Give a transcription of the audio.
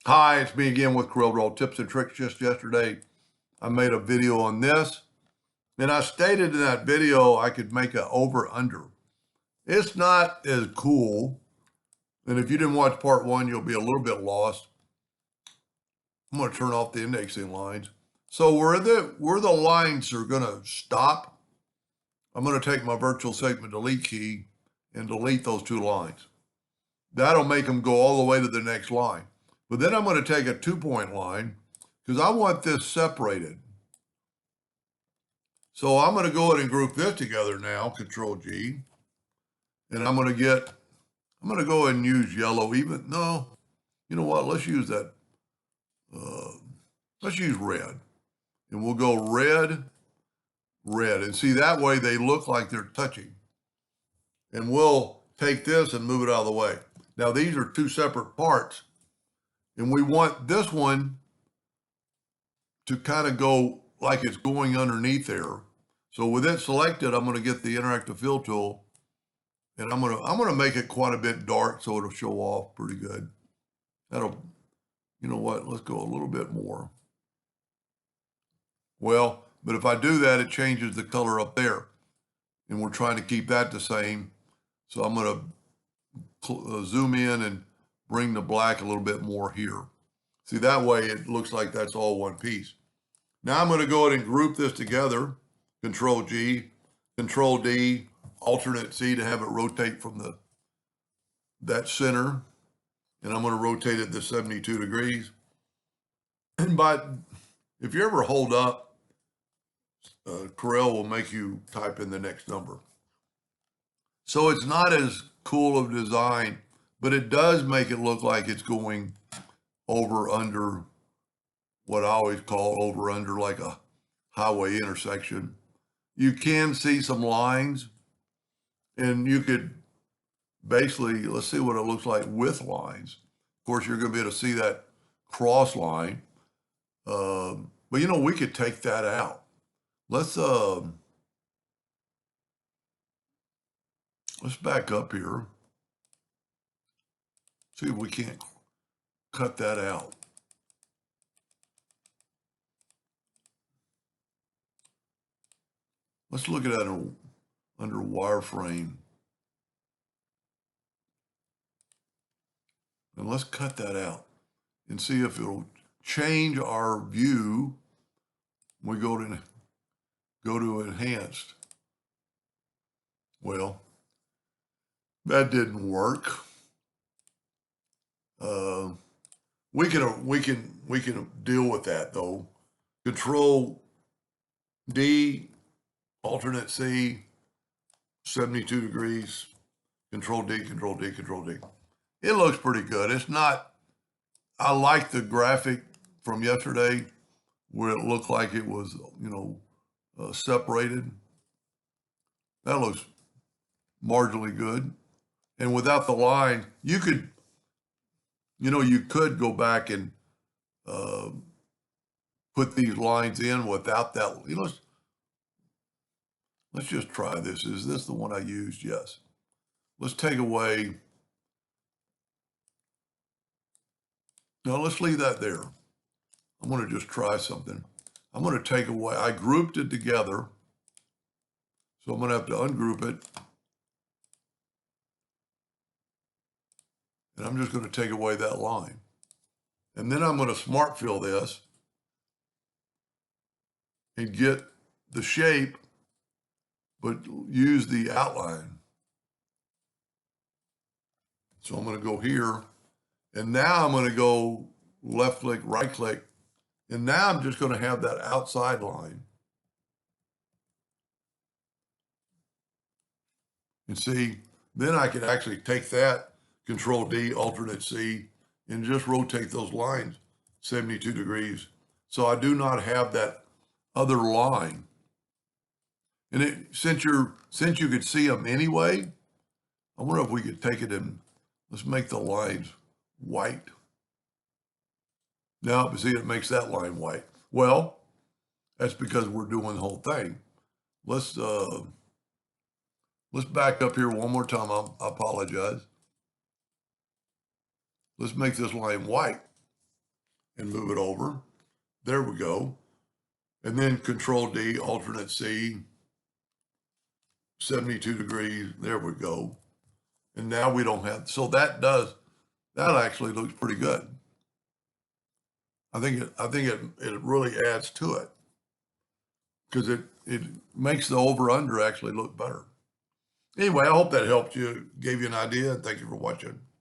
Hi, it's me again with Corel Tips and Tricks. Just yesterday, I made a video on this, and I stated in that video I could make an over-under. It's not as cool, and if you didn't watch part one, you'll be a little bit lost. I'm going to turn off the indexing lines. So where the lines are going to stop, I'm going to take my virtual segment delete key and delete those two lines. That'll make them go all the way to the next line. But then I'm going to take a 2-point line because I want this separated. So I'm going to go ahead and group this together now, Control G. And I'm going to go ahead and use yellow even. No, you know what? Let's use that. Let's use red. And we'll go red, red. And see, that way they look like they're touching. And we'll take this and move it out of the way. Now, these are two separate parts. And we want this one to kind of go like it's going underneath there. So with it selected, I'm going to get the interactive fill tool, and I'm going to make it quite a bit dark so it'll show off pretty good. That'll, you know what? Let's go a little bit more. Well, but if I do that, it changes the color up there, and we're trying to keep that the same. So I'm going to zoom in and bring the black a little bit more here. See, that way it looks like that's all one piece. Now I'm going to go ahead and group this together. Control G, Control D, Alternate C to have it rotate from that center. And I'm going to rotate it to 72 degrees. And if you ever hold up, Corel will make you type in the next number. So it's not as cool of design, but it does make it look like it's going over under what I always call over under like a highway intersection. You can see some lines, and you could basically, let's see what it looks like with lines. Of course, you're going to be able to see that cross line. But you know, we could take that out. Let's back up here. See if we can't cut that out. Let's look at that under wireframe. And let's cut that out and see if it'll change our view. We go to enhanced. Well, that didn't work. We can deal with that though. Control D, Alternate C, 72 degrees. Control D, Control D, Control D. It looks pretty good. It's not. I like the graphic from yesterday where it looked like it was, separated. That looks marginally good. And without the line, you could go back and put these lines in without that. Let's just try this. Is this the one I used? Yes. Let's take away. No, let's leave that there. I'm going to just try something. I'm going to take away. I grouped it together. So I'm going to have to ungroup it. And I'm just going to take away that line. And then I'm going to smart fill this and get the shape, but use the outline. So I'm going to go here. And now I'm going to go left click, right click. And now I'm just going to have that outside line. And see, then I can actually take that, Control D, Alternate C, and just rotate those lines 72 degrees. So I do not have that other line. And since you could see them anyway, I wonder if we could take it and let's make the lines white. Now, see, it makes that line white. Well, that's because we're doing the whole thing. Let's back up here one more time. I apologize. Let's make this line white. and move it over. There we go. And then Control D, alternate C, 72 degrees. There we go. And now we don't have, so that actually looks pretty good. I think it really adds to it because it makes the over under actually look better. Anyway, I hope that helped you, gave you an idea. Thank you for watching.